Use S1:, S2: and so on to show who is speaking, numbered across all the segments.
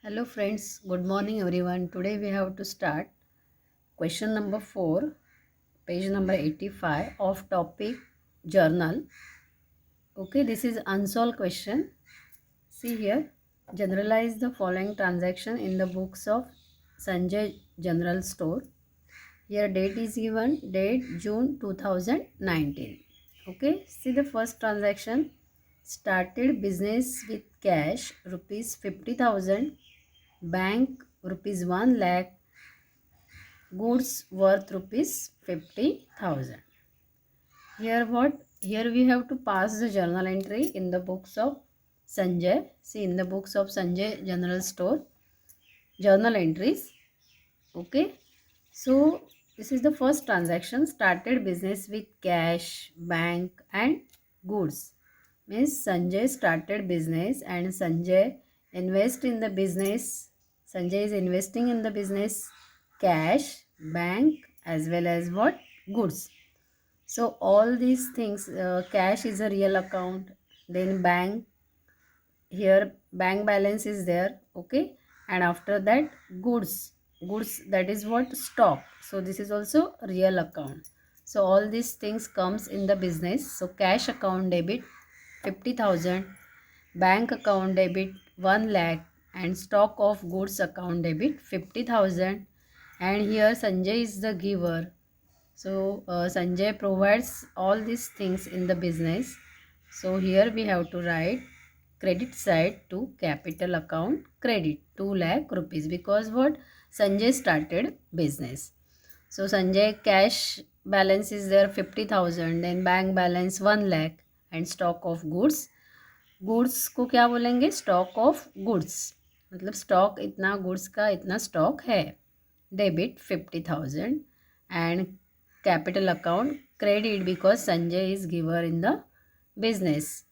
S1: Hello friends, good morning everyone. Today we have to start question number 4, page number 85 of topic journal. Okay, this is unsolved question. See here, generalize the following transaction in the books of Sanjay General Store. Here date is given, date June 2019. Okay, see the first transaction. Started business with cash rupees 50,000, bank rupees 1 lakh, goods worth rupees 50,000. Here what? Here we have to pass the journal entry in the books of Sanjay. See, in the books of Sanjay General Store, journal entries. Okay. So this is the first transaction. Started business with cash, bank and goods. Means Sanjay started business and Sanjay invest in the business. Sanjay is investing in the business, cash, bank as well as what? Goods. So all these things, cash is a real account, then bank, here bank balance is there, okay, and after that goods, that is what? Stock. So this is also real account. So all these things comes in the business. So cash account debit 50,000, bank account debit 1 lakh and stock of goods account debit 50,000. And here Sanjay is the giver. So Sanjay provides all these things in the business. So here we have to write credit side to capital account credit 2 lakh rupees, because what? Sanjay started business. So Sanjay cash balance is there 50,000, then bank balance 1 lakh and stock of goods. Goods को क्या बोलेंगे? Stock of goods, मतलब stock इतना, goods का इतना stock है. Debit 50,000 and capital account credit because Sanjay is giver in the business.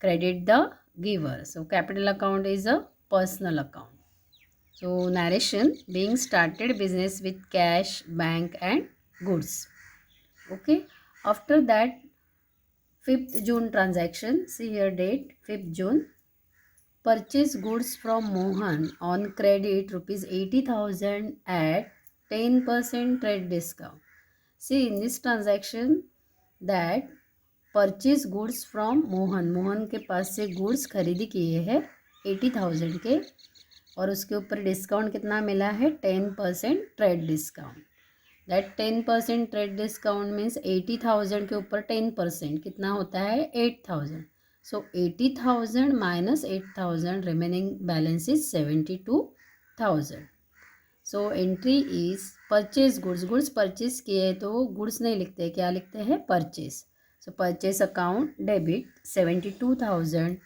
S1: Credit the giver. So capital account is a personal account. So narration, being started business with cash, bank and goods. Okay. After that, 5th June transaction. See here date 5th June. Purchase goods from Mohan on credit rupees 80,000 at 10% trade discount. See in this transaction that purchase goods from Mohan. Mohan के पास से goods खरीदी किए हैं 80,000 के और उसके ऊपर discount कितना मिला है? 10% trade discount. That 10% trade discount means 80,000 के ऊपर 10% कितना होता है? 8,000. सो 80,000 minus 8,000, remaining balance is 72,000. So entry is purchase goods. Goods purchase किए तो गुड्स नहीं लिखते, क्या लिखते हैं? Purchase. So purchase account debit 72,000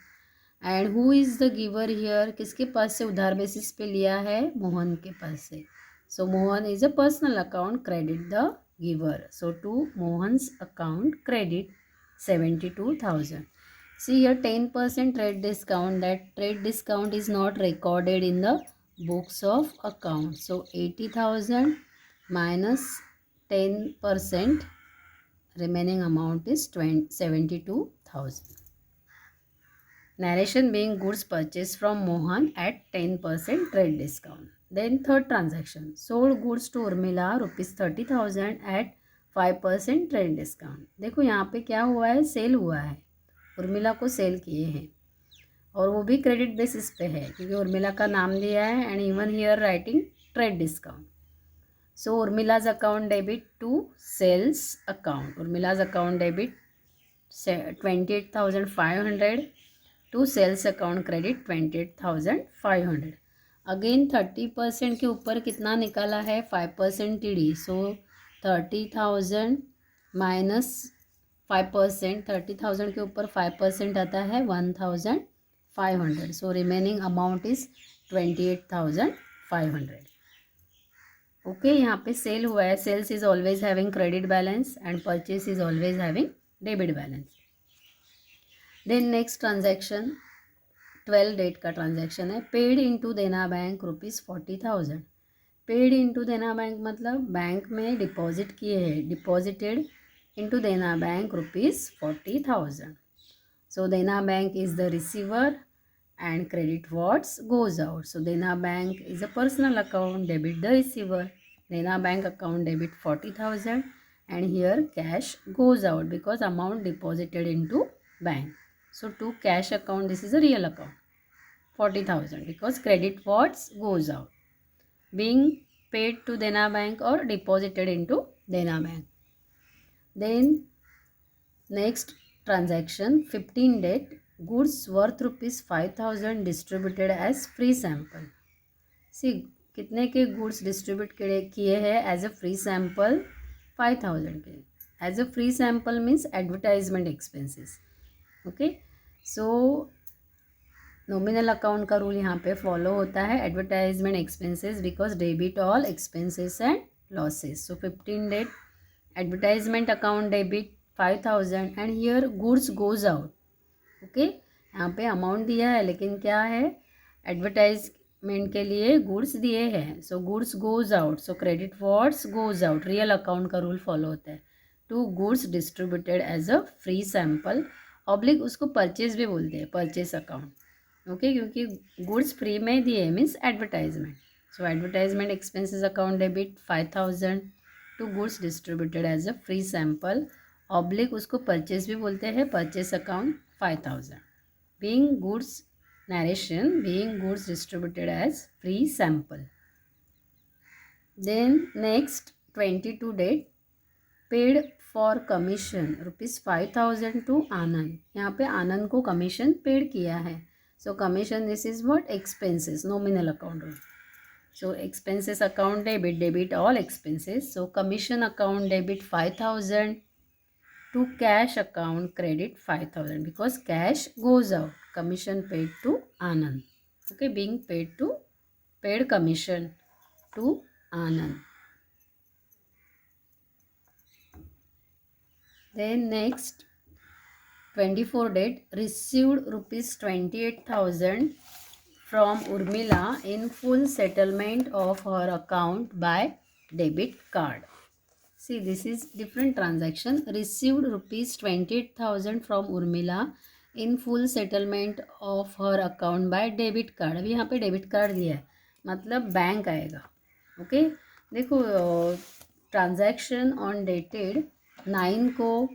S1: and who is the giver here? किसके पास से उधार बेसिस पे लिया है? मोहन के पास से. So Mohan is a personal account, credit the giver. So to Mohan's account credit 72,000. See here 10% trade discount. That trade discount is not recorded in the books of account. So 80,000 minus 10%, remaining amount is 72,000. Narration, being goods purchased from Mohan at 10% trade discount. Then third transaction, sold goods to Urmila rupees 30,000 at 5% trade discount. देखो यहाँ पे क्या हुआ है? Cell हुआ है, उर्मिला को cell किए हैं और वो भी क्रेडिट बेसिस पे है क्योंकि उर्मिला का नाम दिया है and even here writing trade discount. So Urmila's account debit to sales account. Urmila's account debit 28,500 to sales account credit 28,500. Again 30% के ऊपर कितना निकाला है? 5% टी. सो 30,000 माइनस 5%. 30,000 के ऊपर 5% आता है 1,500. So remaining amount is 28,500. Okay, यहाँ पे सेल हुआ है. Sales is always having credit balance and purchase is always having debit balance. Then next transaction 12 date का ट्रांजैक्शन है. Paid into Dena bank rupees 40,000. Paid into Dena bank मतलब bank में deposit किए हैं. Deposited into Dena bank rupees 40,000. So Dena bank is the receiver and credit what goes out. So Dena Bank is a personal account, debit the receiver. Dena Bank account debit 40,000 and here cash goes out because amount deposited into bank. So to cash account, this is a real account, 40,000 because credit what goes out, being paid to Dena Bank or deposited into Dena Bank. Then next transaction, 15 date, goods worth rupees 5,000 distributed as free sample. See कितने के goods distribute किए हैं as a free sample, 5,000 के. As a free sample means advertisement expenses. Okay, so nominal account का rule यहाँ पे follow होता है, advertisement expenses because debit all expenses and losses. So 15 date advertisement account debit 5,000 and here goods goes out. Okay, यहाँ पे amount दिया है लेकिन क्या है, एडवर्टाइजमेंट के लिए गुड्स दिए हैं. So goods goes out, so credit what's goes out, real account का रूल फॉलो होता है. To goods distributed as a free sample oblique, उसको परचेज भी बोलते हैं, परचेज अकाउंट. ओके, क्योंकि गुड्स फ्री में दिए means advertisement. So advertisement expenses account debit 5,000 to goods distributed as a free sample oblique, उसको परचेज भी बोलते हैं, purchase account 5,000. Being goods narration, being goods distributed as free sample. Then next 22 date, paid for commission rupees 5,000 to Anand. यहाँ पे आनंद को commission paid किया है. So commission, this is what expenses, nominal account. So expenses account debit, debit all expenses. So commission account debit 5,000 to cash account credit 5,000 because cash goes out. Commission paid to Anand. Okay, being paid commission to Anand. Then next 24 date, received rupees 28,000 from Urmila in full settlement of her account by debit card. See, this is different transaction. Received rupees 28,000 from Urmila in full settlement of her account by debit card. अभी यहाँ पे debit card दिया है, मतलब bank आएगा. Okay, देखो transaction on dated 9 को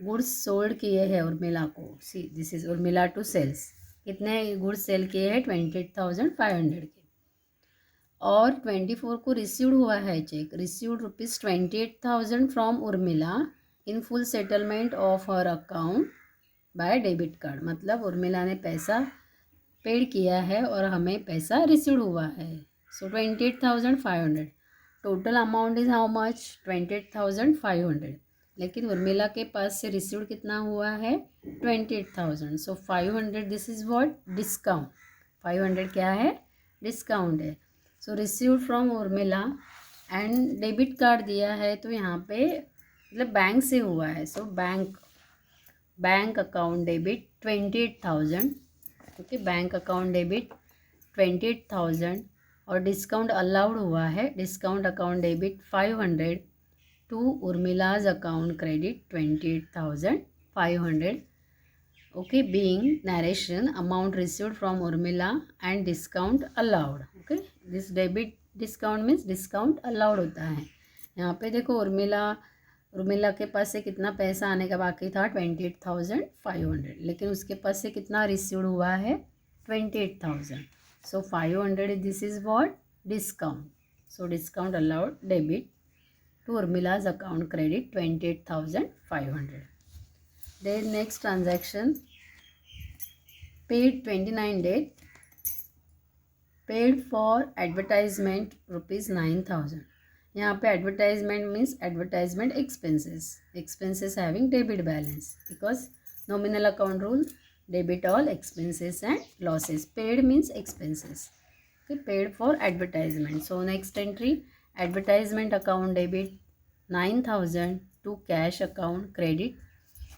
S1: goods sold किए हैं उर्मिला को. See this is Urmila to sales. कितने गुड्स सेल किए हैं, 28,500 के. और 24 को रिसीव्ड हुआ है cheque, received rupees 28,000 from Urmila in full settlement of her account by debit card. मतलब उर्मिला ने पैसा पेड किया है और हमें पैसा रिसीव्ड हुआ है. सो 28,500. Total amount is how much, 28,500. लेकिन उर्मिला के पास से रिसीव्ड कितना हुआ है, 28,000. So 500, this is what, discount. 500 क्या है, डिस्काउंट है. So received from Urmila and debit card दिया है, तो यहाँ पे मतलब बैंक से हुआ है. So bank account debit 28,000. Okay, bank account debit 28,000 और डिस्काउंट अलाउड हुआ है. Discount account debit 500 to Urmila's account credit 28,500. Okay, being narration, amount received from Urmila and discount allowed. Okay, this debit discount means discount allowed होता है. यहाँ पे देखो उर्मिला के पास से कितना पैसा आने का बाकी था, 28,500. लेकिन उसके पास से कितना रिसीव्ड हुआ है, 28,000. So 500, this is what, discount. So discount allowed debit to Urmila's account credit 28,500. Then next transaction, paid 29 date, paid for advertisement rupees 9,000. यहाँ पे advertisement means advertisement expenses having debit balance because nominal account rule, debit all expenses and losses. Paid means expenses. Okay, paid for advertisement. So next entry, advertisement account debit 9,000 to cash account credit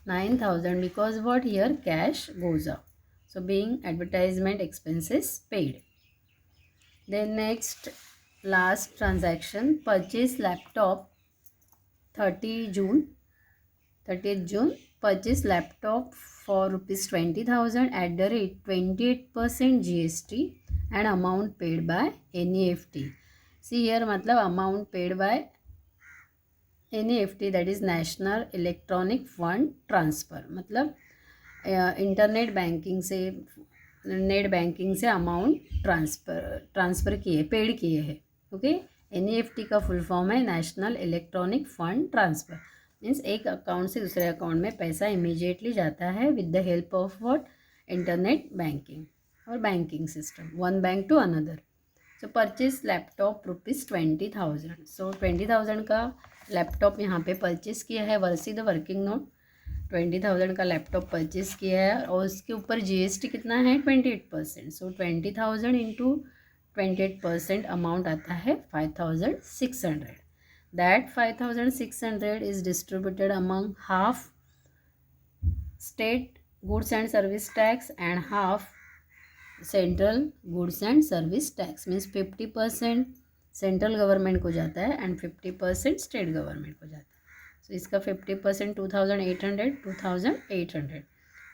S1: 9,000 because what, here cash goes out. So being advertisement expenses paid. Then next last transaction, purchase laptop 30th June purchase laptop for rupees 20,000 at the rate 28% GST and amount paid by NEFT. See here मतलब amount paid by NEFT, that is National Electronic Fund Transfer. मतलब internet banking से net banking से amount transfer किए, paid किए हैं. Okay, NEFT का full form है National electronic fund Transfer. Means एक अकाउंट से दूसरे अकाउंट में पैसा इमीडिएटली जाता है with the help of what, internet banking और banking system, one bank to another. So purchase laptop rupees 20,000. सो 20,000 का लैपटॉप यहाँ पे परचेज किया है. वर्सी द वर्किंग नोट 20,000 का लैपटॉप परचेज किया है और उसके ऊपर GST कितना है 28%. सो 20,000 इंटू 28% अमाउंट आता है 5,600. That 5,600 is distributed among half state goods and service tax and half central goods and service tax. Means 50% central government को जाता है एंड 50% स्टेट गवर्नमेंट को जाता है. सो इसका 50% 2,800.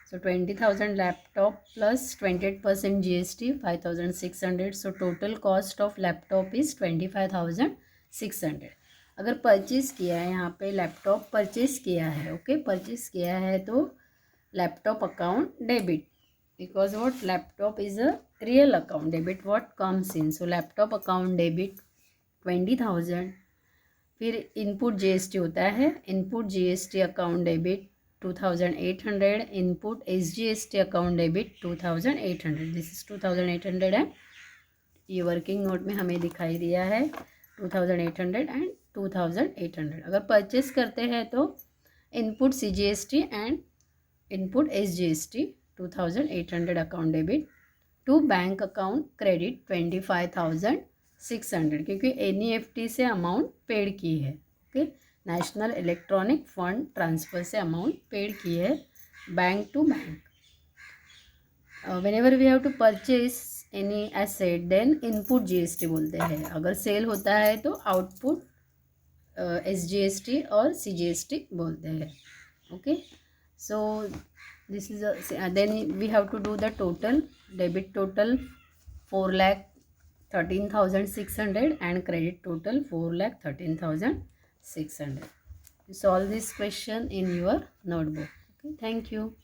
S1: सो 20,000 laptop plus 28% GST 5,600. So total cost of laptop is 25,600. अगर purchase किया है, यहाँ पे लैपटॉप परचेज़ किया है, ओके, परचेज़ किया है तो laptop account debit, because what, laptop is a real account. Debit what comes in. So laptop account debit 20,000. फिर इनपुट GST होता है, input GST account debit 2,800. Input SGST account debit 2,800. This is 2,800 है. ये working note में हमें दिखाई दिया है 2,800 एंड 2,800. अगर परचेस करते हैं तो input CGST and input SGST 2,800 account debit to bank account credit 25,600, क्योंकि NEFT से अमाउंट पेड की है. Okay, national electronic fund transfer से अमाउंट पेड की है bank to bank. Whenever we have to purchase any asset then input GST बोलते हैं. अगर सेल होता है तो आउटपुट SGST और CGST बोलते हैं. Okay, so this is then we have to do the total. Debit total 4,13,600 and credit total 4,13,600. You solve this question in your notebook. Okay, thank you.